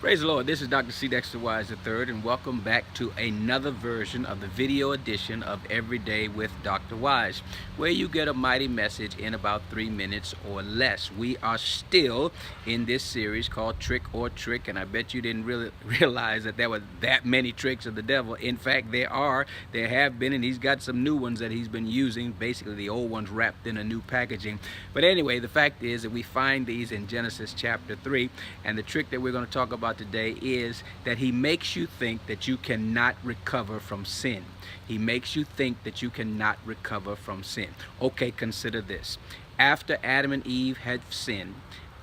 Praise the Lord. This is Dr. C. Dexter Wise III, and welcome back to another version of the video edition of Everyday with Dr. Wise, where you get a mighty message in about 3 minutes or less. We are still in this series called Trick or Trick, and I bet you didn't really realize that there were that many tricks of the devil. In fact, there have been, and he's got some new ones that he's been using, basically the old ones wrapped in a new packaging. But anyway, the fact is that we find these in Genesis chapter 3, and the trick that we're going to talk about today is that he makes you think that you cannot recover from sin. He makes you think that you cannot recover from sin. Okay, consider this. After Adam and Eve had sinned,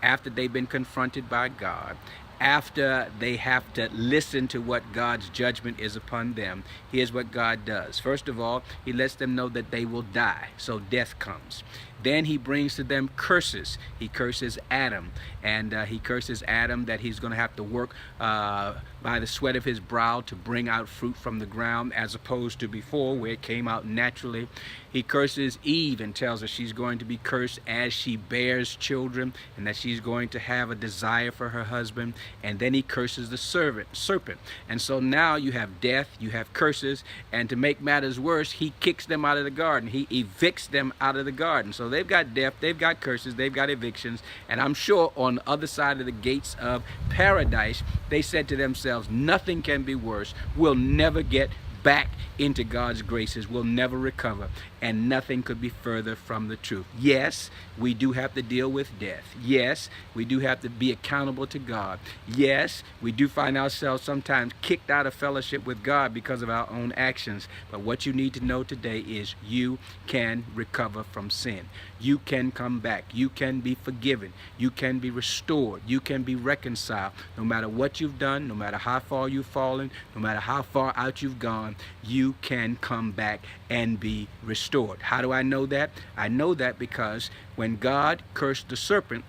after they've been confronted by God, after they have to listen to what God's judgment is upon them, here's what God does. First of all, he lets them know that they will die, so death comes. Then he brings to them curses. He curses Adam, and he curses Adam that he's going to have to work by the sweat of his brow to bring out fruit from the ground, as opposed to before where it came out naturally. He curses Eve and tells her she's going to be cursed as she bears children, and that she's going to have a desire for her husband. And then he curses the serpent. And so now you have death, you have curses, and to make matters worse, he kicks them out of the garden. He evicts them out of the garden. So they've got death, they've got curses, they've got evictions, and I'm sure on the other side of the gates of paradise, they said to themselves, nothing can be worse. We'll never get back into God's graces. We'll never recover, and nothing could be further from the truth. Yes, we do have to deal with death. Yes, we do have to be accountable to God. Yes, we do find ourselves sometimes kicked out of fellowship with God because of our own actions. But what you need to know today is you can recover from sin. You can come back. You can be forgiven. You can be restored. You can be reconciled. No matter what you've done, no matter how far you've fallen, no matter how far out you've gone, you can come back and be restored. How do I know that? I know that because when God cursed the serpent,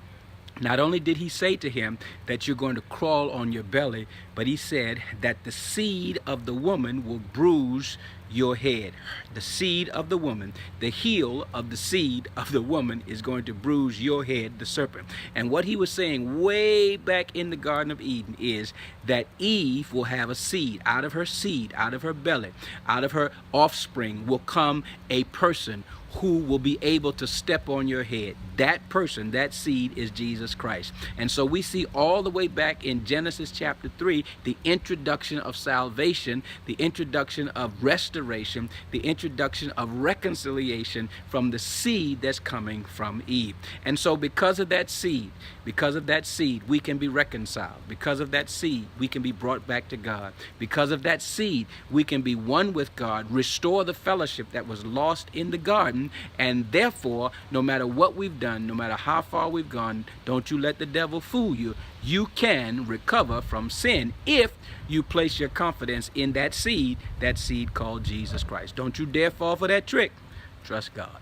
not only did he say to him that you're going to crawl on your belly, but he said that the seed of the woman will bruise your head. The seed of the woman, the heel of the seed of the woman is going to bruise your head, the serpent. And what he was saying way back in the Garden of Eden is that Eve will have a seed. Out of her belly, out of her offspring will come a person who will be able to step on your head. That person, that seed, is Jesus Christ. And so we see all the way back in Genesis chapter 3, the introduction of salvation, the introduction of restoration, the introduction of reconciliation from the seed that's coming from Eve. And so because of that seed, we can be reconciled. Because of that seed, we can be brought back to God. Because of that seed, we can be one with God, restore the fellowship that was lost in the garden. And therefore, no matter what we've done, no matter how far we've gone, don't you let the devil fool you. You can recover from sin if you place your confidence in that seed called Jesus Christ. Don't you dare fall for that trick. Trust God.